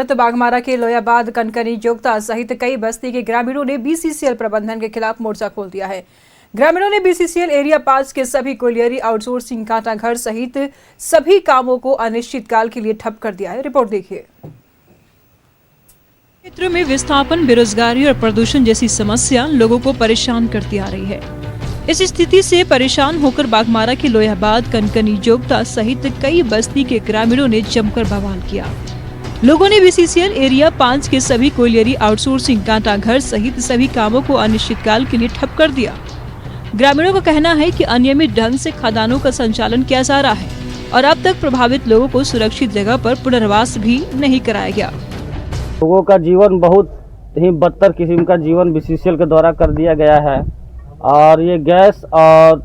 तो बाघमारा के लोयाबाद, कनकनी, जोगता सहित कई बस्ती के ग्रामीणों ने बीसीसीएल प्रबंधन के खिलाफ मोर्चा खोल दिया है। ग्रामीणों ने बीसीसीएल एरिया 5 के सभी कोलियरी, आउटसोर्सिंग, कांटा घर सहित सभी कामों को अनिश्चितकाल के लिए ठप कर दिया है। रिपोर्ट देखिए। क्षेत्र में विस्थापन, बेरोजगारी और प्रदूषण जैसी समस्या लोगों को परेशान करती आ रही है। इस स्थिति से परेशान होकर बाघमारा के लोयाबाद, कनकनी, जोगता सहित कई बस्ती के ग्रामीणों ने जमकर बवाल किया। लोगों ने बीसीसीएल एरिया 5 के सभी कोयलियरी, आउटसोर्सिंग, कांटा घर सहित सभी कामों को अनिश्चितकाल के लिए ठप कर दिया। ग्रामीणों का कहना है कि अनियमित ढंग से खदानों का संचालन किया जा रहा है और अब तक प्रभावित लोगों को सुरक्षित जगह पर पुनर्वास भी नहीं कराया गया। लोगों का जीवन बहुत ही बदतर किस्म का जीवन बीसीसीएल के द्वारा कर दिया गया है और ये गैस और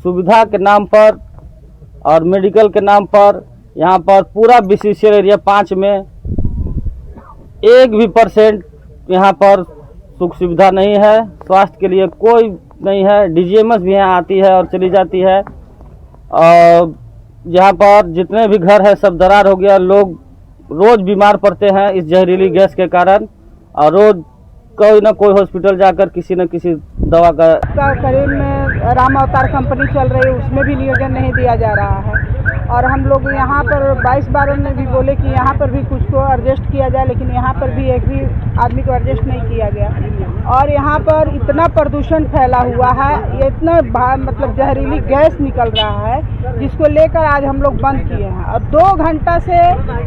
सुविधा के नाम पर और मेडिकल के नाम पर यहाँ पर पूरा बीसीसीएल एरिया 5 में 1% यहाँ पर सुख सुविधा नहीं है। स्वास्थ्य के लिए कोई नहीं है। डीजीएमएस भी यहाँ आती है और चली जाती है और यहाँ पर जितने भी घर है सब दरार हो गया। लोग रोज बीमार पड़ते हैं इस जहरीली गैस के कारण और रोज कोई ना कोई हॉस्पिटल जाकर किसी न किसी दवा का करीब में राम अवतार कंपनी चल रही है, उसमें भी नियोजन नहीं दिया जा रहा है और हम लोग यहाँ पर 22-12 में भी बोले कि यहाँ पर भी कुछ को एडजस्ट किया जाए, लेकिन यहाँ पर भी एक भी आदमी को एडजस्ट नहीं किया गया और यहाँ पर इतना प्रदूषण फैला हुआ है, ये इतना मतलब जहरीली गैस निकल रहा है जिसको लेकर आज हम लोग बंद किए हैं और 2 घंटा से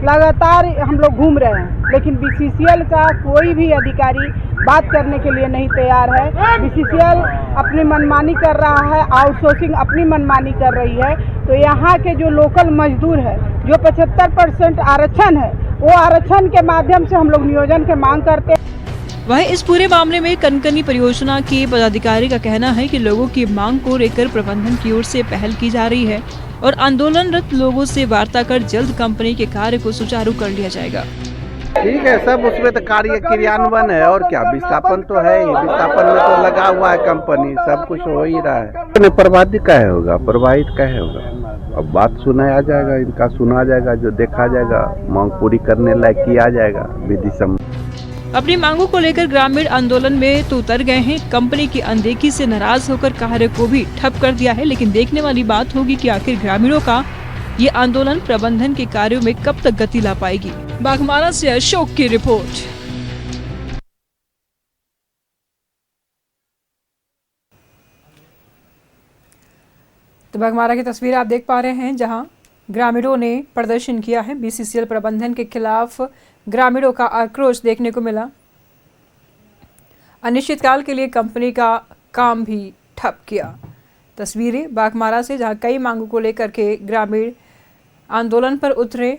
लगातार हम लोग घूम रहे हैं, लेकिन बीसीसीएल का कोई भी अधिकारी बात करने के लिए नहीं तैयार है। बीसीसीएल अपनी मनमानी कर रहा है, आउटसोर्सिंग अपनी मनमानी कर रही है। तो यहाँ के जो लोकल मजदूर है, जो 75% आरक्षण है, वो आरक्षण के माध्यम से हम लोग नियोजन के मांग करते हैं। वहीं इस पूरे मामले में कनकनी परियोजना के पदाधिकारी का कहना है कि लोगों की मांग को लेकर प्रबंधन की ओर से पहल की जा रही है और आंदोलनरत लोगों से वार्ता कर जल्द कंपनी के कार्य को सुचारू कर लिया जाएगा। ठीक है, सब उसमें तो कार्य क्रियान्वयन है और क्या, विस्थापन तो है ही, विस्थापन में तो लगा हुआ है कंपनी, सब कुछ हो ही रहा है। प्रभावित क्या होगा, प्रभावित क्या होगा, अब बात सुनाया जाएगा, इनका सुना जाएगा, जो देखा जाएगा, मांग पूरी करने लायक किया जाएगा विधि सम्मत। अपनी मांगों को लेकर ग्रामीण आंदोलन में तो उतर गए हैं। कंपनी की अनदेखी से नाराज होकर कार्य को भी ठप कर दिया है, लेकिन देखने वाली बात होगी कि आखिर ग्रामीणों का ये आंदोलन प्रबंधन के कार्यों में कब तक गति ला पाएगी। बाघमारा से अशोक की रिपोर्ट। तो बाघमारा की तस्वीर आप देख पा रहे हैं, जहां ग्रामीणों ने प्रदर्शन किया है। बीसीसीएल प्रबंधन के खिलाफ ग्रामीणों का आक्रोश देखने को मिला। अनिश्चितकाल के लिए कंपनी का काम भी ठप किया। तस्वीरें बाघमारा से, जहां कई मांगों को लेकर के ग्रामीण आंदोलन पर उतरे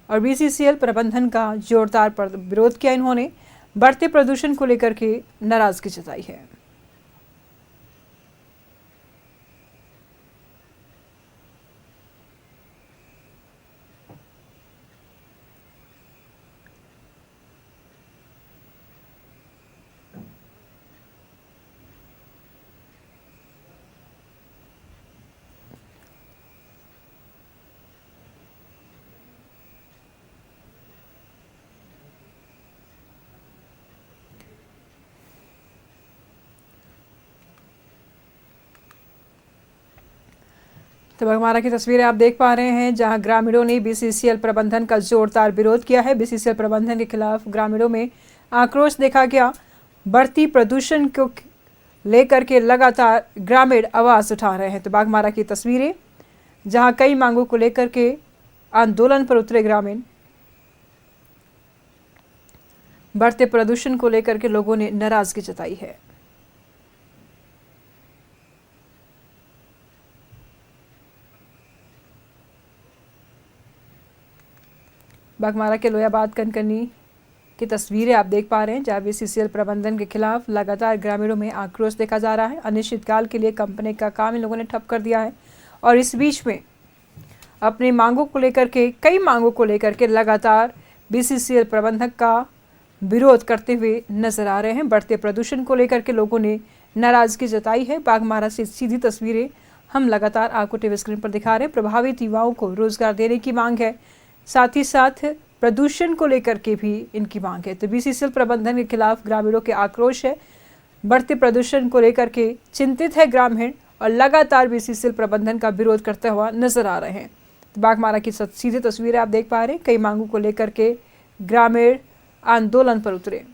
और बीसीसीएल प्रबंधन का जोरदार विरोध किया। इन्होंने बढ़ते प्रदूषण को लेकर के नाराजगी जताई है। तो बाघमारा की तस्वीरें आप देख पा रहे हैं, जहां ग्रामीणों ने बीसीसीएल प्रबंधन का जोरदार विरोध किया है। बीसीसीएल प्रबंधन के खिलाफ ग्रामीणों में आक्रोश देखा गया। बढ़ती प्रदूषण को लेकर के लगातार ग्रामीण आवाज उठा रहे हैं। तो बाघमारा की तस्वीरें, जहां कई मांगों को लेकर के आंदोलन पर उतरे ग्रामीण। बढ़ते प्रदूषण को लेकर के लोगों ने नाराजगी जताई है। बाघमारा के लोयाबाद, कनकनी की तस्वीरें आप देख पा रहे हैं, जहां बीसीसीएल प्रबंधन के खिलाफ लगातार ग्रामीणों में आक्रोश देखा जा रहा है। अनिश्चितकाल के लिए कंपनी का काम इन लोगों ने ठप कर दिया है और इस बीच में अपनी मांगों को लेकर के, कई मांगों को लेकर के लगातार बीसीसीएल प्रबंधक का विरोध करते हुए नजर आ रहे हैं। बढ़ते प्रदूषण को लेकर के लोगों ने नाराजगी जताई है। बाघमारा से सीधी तस्वीरें हम लगातार आपको टीवी स्क्रीन पर दिखा रहे हैं। प्रभावित युवाओं को रोजगार देने की मांग है, साथ ही साथ प्रदूषण को लेकर के भी इनकी मांग है। तो बीसीसीएल प्रबंधन के खिलाफ ग्रामीणों के आक्रोश है। बढ़ते प्रदूषण को लेकर के चिंतित है ग्रामीण और लगातार बीसीसीएल प्रबंधन का विरोध करते हुआ नजर आ रहे हैं। तो बाघमारा की सीधी तस्वीरें आप देख पा रहे हैं। कई मांगों को लेकर के ग्रामीण आंदोलन पर उतरे।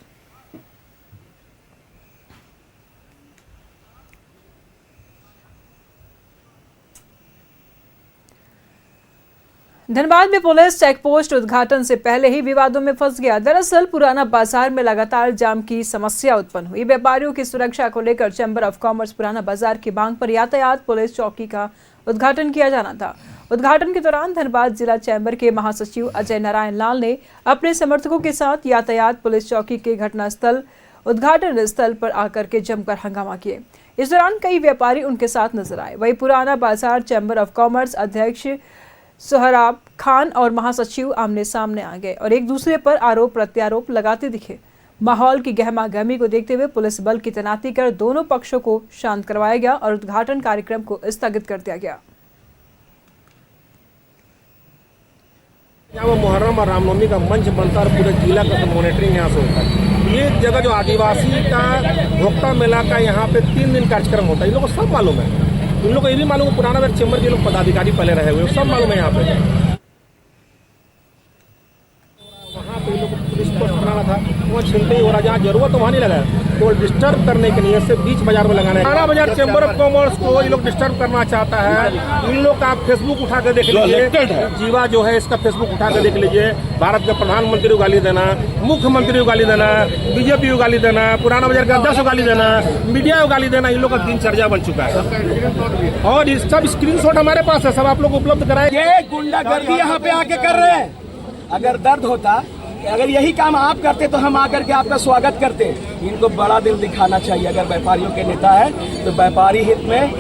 धनबाद में पुलिस चेकपोस्ट उद्घाटन से पहले ही विवादों में फंस गया। दरअसल पुराना बाजार में लगातार जाम की समस्या उत्पन्न हुई। व्यापारियों की सुरक्षा को लेकर चैंबर ऑफ कॉमर्स पुराना बाजार की मांग पर यातायात पुलिस चौकी का उद्घाटन किया जाना था। उद्घाटन के दौरान धनबाद जिला चैंबर के महासचिव अजय नारायण लाल ने अपने समर्थकों के साथ यातायात पुलिस चौकी के घटनास्थल उद्घाटन स्थल पर आकर के जमकर हंगामा किए। इस दौरान कई व्यापारी उनके साथ नजर आए। वही पुराना बाजार चैंबर ऑफ कॉमर्स अध्यक्ष सोहराब खान और महासचिव आमने सामने आ गए और एक दूसरे पर आरोप प्रत्यारोप लगाते दिखे। माहौल की गहमा गहमी को देखते हुए पुलिस बल की तैनाती कर दोनों पक्षों को शांत करवाया गया और उद्घाटन कार्यक्रम को स्थगित कर दिया गया। यहाँ मुहर्रम और रामनवमी का मंच बनता है और पूरे जिला का मॉनिटरिंग यहाँ से होता है। ये जगह जो आदिवासी का भोक्ता मेला का यहाँ पे 3 दिन कार्यक्रम होता है, इन लोगों को सब मालूम है। इन लोगों को ये भी मालूम है, पुराना बाजार चैम्बर के लोग पदाधिकारी पहले रहे हुए, सब मालूम है यहाँ पे। वहाँ पे लोग पुलिस पोस्ट बनाना था, वहाँ छिनते ही हो रहा, जहाँ जरूरत वहाँ नहीं लगा, केवल डिस्टर्ब करने के लिए से बीच बाजार में लगाना है। पुराना बाजार चैम्बर ऑफ कॉमर्स को ये लोग डिस्टर्ब करना चाहता है। इन लोग का आप फेसबुक उठा कर देख लीजिए, जीवा जो है इसका फेसबुक उठा कर देख लीजिए। भारत के प्रधानमंत्री को गाली देना, मुख्यमंत्री को गाली देना, बीजेपी को गाली देना, पुराना बाजार के अध्यक्ष को गाली देना, मीडिया को गाली देना, इन लोग का दिनचर्या बन चुका है। और इस सब स्क्रीनशॉट हमारे पास है, सब आप लोग उपलब्ध कराए। ये गुंडागर्दी यहाँ पे आके कर रहे हैं। अगर दर्द होता, अगर यही काम आप करते तो हम आकर के आपका स्वागत करते। इनको बड़ा दिल दिखाना चाहिए। अगर व्यापारियों के नेता है तो व्यापारी हित में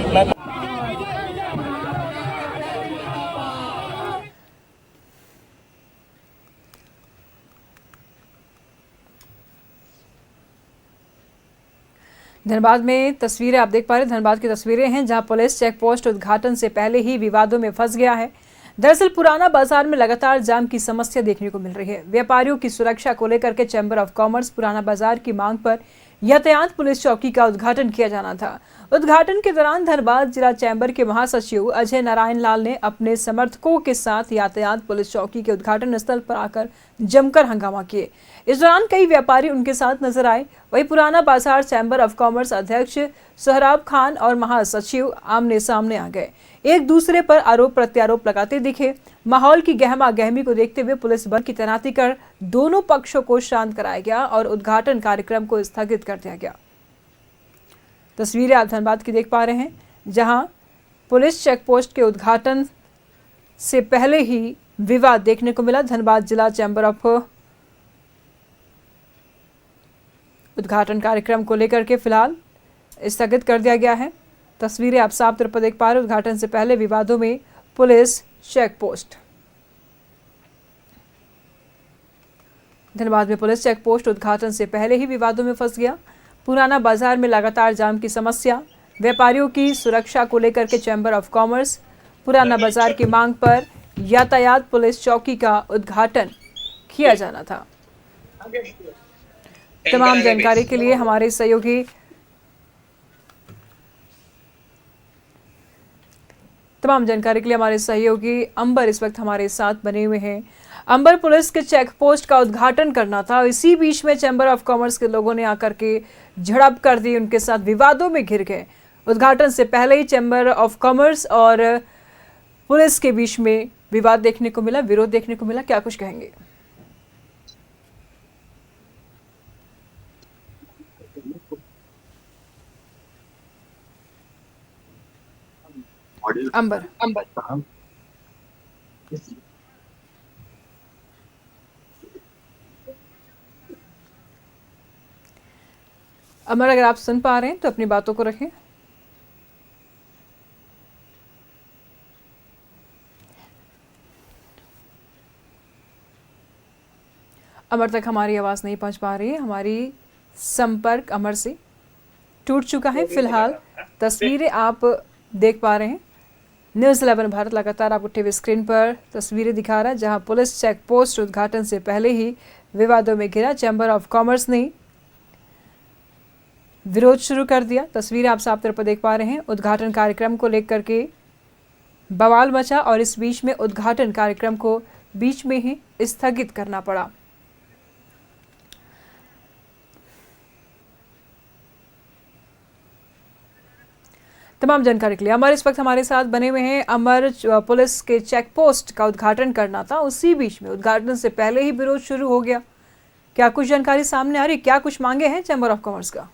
धनबाद में तस्वीरें आप देख पा रहे हैं। धनबाद की तस्वीरें हैं जहां पुलिस चेक पोस्ट उद्घाटन से पहले ही विवादों में फंस गया है। दरअसल पुराना बाजार में लगातार जाम की समस्या देखने को मिल रही है। व्यापारियों की सुरक्षा को लेकर के चैंबर ऑफ कॉमर्स पुराना बाजार की मांग पर यातायात पुलिस चौकी का उद्घाटन किया जाना था। उद्घाटन के दौरान धनबाद जिला चैंबर के महासचिव अजय नारायण लाल ने अपने समर्थकों के साथ यातायात पुलिस चौकी के उद्घाटन स्थल पर आकर जमकर हंगामा किए। इस दौरान कई व्यापारी उनके साथ नजर आए। वही पुराना बाजार चैंबर ऑफ कॉमर्स अध्यक्ष सोहराब खान और महासचिव आमने सामने आ गए, एक दूसरे पर आरोप प्रत्यारोप लगाते दिखे। माहौल की गहमा गहमी को देखते हुए पुलिस बल की तैनाती कर दोनों पक्षों को शांत कराया गया और उद्घाटन कार्यक्रम को स्थगित कर दिया गया। तस्वीरें आप धनबाद की देख पा रहे हैं जहां पुलिस चेक पोस्ट के उद्घाटन से पहले ही विवाद देखने को मिला। धनबाद जिला चैंबर ऑफ उद्घाटन कार्यक्रम को लेकर के फिलहाल स्थगित कर दिया गया है। तस्वीरें आप साफ तौर पर देख पा रहे हैं। उद्घाटन से पहले विवादों में पुलिस चेक पोस्ट। धनबाद में पुलिस चेक पोस्ट उद्घाटन से पहले ही विवादों में फंस गया। पुराना बाजार में लगातार जाम की समस्या, व्यापारियों की सुरक्षा को लेकर के चैंबर ऑफ कॉमर्स पुराना बाजार की मांग पर यातायात पुलिस चौकी का उद्घाटन किया जाना था। तमाम जानकारी के लिए हमारे सहयोगी अंबर इस वक्त हमारे साथ बने हुए हैं। अंबर, पुलिस के चेक पोस्ट का उद्घाटन करना था, इसी बीच में चैंबर ऑफ कॉमर्स के लोगों ने आकर के झड़प कर दी, उनके साथ विवादों में घिर गए। उद्घाटन से पहले ही चैंबर ऑफ कॉमर्स और पुलिस के बीच में विवाद देखने को मिला, विरोध देखने को मिला। क्या कुछ कहेंगे? अंबर अमर, अगर आप सुन पा रहे हैं तो अपनी बातों को रखें। अमर तक हमारी आवाज नहीं पहुंच पा रही है। हमारी संपर्क अमर से टूट चुका है। फिलहाल तस्वीरें आप देख पा रहे हैं न्यूज़ 11 भारत लगातार आपको टीवी स्क्रीन पर तस्वीरें दिखा रहा है, जहां पुलिस चेक पोस्ट उद्घाटन से पहले ही विवादों में घिरा। चैम्बर ऑफ कॉमर्स ने विरोध शुरू कर दिया। तस्वीरें आप साफ तौर पर देख पा रहे हैं। उद्घाटन कार्यक्रम को लेकर के बवाल मचा और इस बीच में उद्घाटन कार्यक्रम को बीच में ही स्थगित करना पड़ा। तमाम जानकारी के लिए अमर इस वक्त हमारे साथ बने हुए हैं। अमर, पुलिस के चेक पोस्ट का उद्घाटन करना था, उसी बीच में उद्घाटन से पहले ही विरोध शुरू हो गया। क्या कुछ जानकारी सामने आ रही, क्या कुछ मांगे हैं चैम्बर ऑफ कॉमर्स का?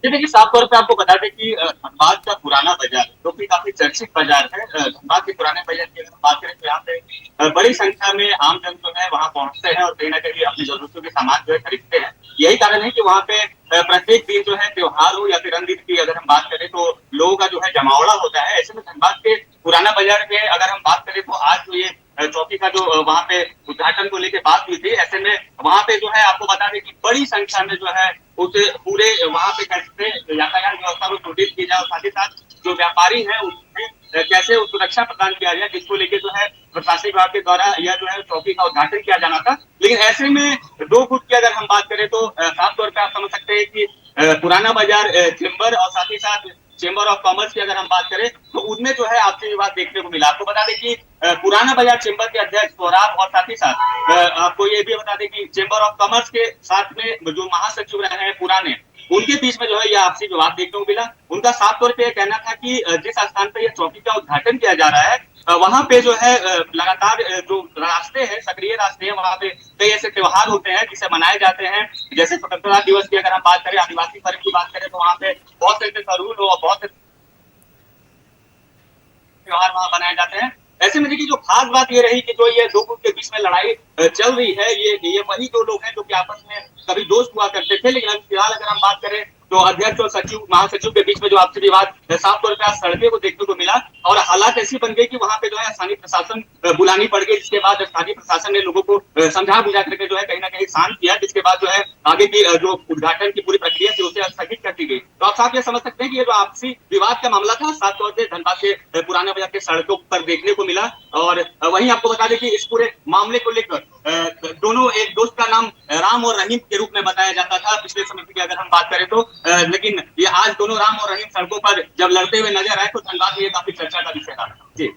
देखिए, साफ तौर पे आपको बता दें कि धनबाद का पुराना बाजार जो कि काफी चर्चित बाजार है। धनबाद के पुराने बाजार की अगर बात करें तो यहाँ पे बड़ी संख्या में आमजन जो है वहाँ पहुंचते हैं और कहीं ना कहीं अपनी जरूरतों के सामान जो है खरीदते हैं। यही कारण है कि वहाँ पे प्रत्येक दिन जो है त्योहार हो या फिर अन्य दिन की अगर हम बात करें तो लोगों का जो है जमावड़ा होता है। ऐसे में धनबाद के पुराना बाजार के अगर हम बात करें तो आज जो ये चौकी का जो वहाँ पे उद्घाटन को लेकर बात हुई थी, ऐसे में वहाँ पे जो है आपको बता दें कि बड़ी संख्या में जो है उस पूरे वहाँ पे कैसे यातायात व्यवस्था को सुदृढ़ की जाए और साथ ही साथ जो व्यापारी है उसमें कैसे सुरक्षा प्रदान किया जाए, जिसको लेके जो है प्रशासनिक विभाग के द्वारा यह जो है चौकी का उद्घाटन किया जाना था। लेकिन ऐसे में 2 फुट की अगर हम बात करें तो साफ तौर पर आप समझ सकते हैं कि पुराना बाजार चेंबर और साथ ही साथ चेंबर ऑफ कॉमर्स की अगर हम बात करें तो उनमें जो है आपसी विवाद देखने को मिला। आपको बता दें कि पुराना बाजार चेंबर के अध्यक्ष सौराब और साथ ही साथ आपको ये भी बता दें कि चेंबर ऑफ कॉमर्स के साथ में जो महासचिव रहे हैं पुराने, उनके बीच में जो है यह आपसी विवाद देखने को मिला। उनका साफ तौर पे कहना था कि जिस स्थान पर यह चौकी का उद्घाटन किया जा रहा है वहां पे जो है लगातार जो रास्ते हैं, सक्रिय रास्ते हैं, वहां पे कई ऐसे त्योहार होते हैं जिसे मनाए जाते हैं। जैसे स्वतंत्रता दिवस की अगर हम बात करें, आदिवासी पर्व की बात करें तो वहां पे बहुत से तरुण और बहुत से त्योहार वहां मनाए जाते हैं। ऐसे में देखिए जो खास बात ये रही कि जो ये 2 गुट के बीच में लड़ाई चल रही है, ये वही 2 लोग हैं जो कि आपस में कभी दोस्त हुआ करते थे। लेकिन फिलहाल अगर हम बात करें तो अध्यक्ष और सचिव महासचिव के बीच में जो आपसी विवाद साफ तौर पर आज सड़के को देखने को मिला और हालात ऐसी बन गई कि वहां पे जो है स्थानीय प्रशासन बुलानी पड़ गई, जिसके बाद स्थानीय प्रशासन ने लोगों को समझा बुझा करके जो है कहीं ना कहीं शांत किया, जिसके बाद जो है आगे की जो उद्घाटन की पूरी प्रक्रिया थी उसे स्थगित कर दी गई। तो आप साफ ये समझ सकते हैं कि ये जो आपसी विवाद का मामला था साफ तौर पर धनबाद के पुराने बाजार के सड़कों पर देखने को मिला। और वहीं आपको बता दें कि इस पूरे मामले को लेकर दोनों एक दोस्त का नाम राम और रहीम के रूप में बताया जाता था पिछले समय की अगर हम बात करें तो, लेकिन ये आज दोनों राम और रहीम सड़कों पर जब लड़ते हुए नजर आए तो धनबाद में ये काफी चर्चा का विषय था। जी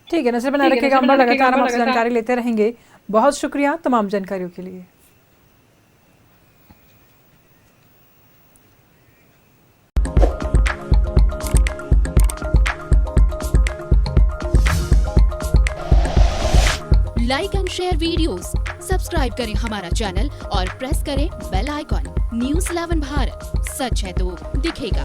ठीक है, नजर बनाए रखिएगा। हम लगातार आपसे जानकारी लेते रहेंगे। बहुत शुक्रिया तमाम जानकारियों के लिए। Like and share videos, subscribe करें हमारा चैनल और प्रेस करें बेल आइकॉन। न्यूज़ 11 भारत, सच है तो दिखेगा।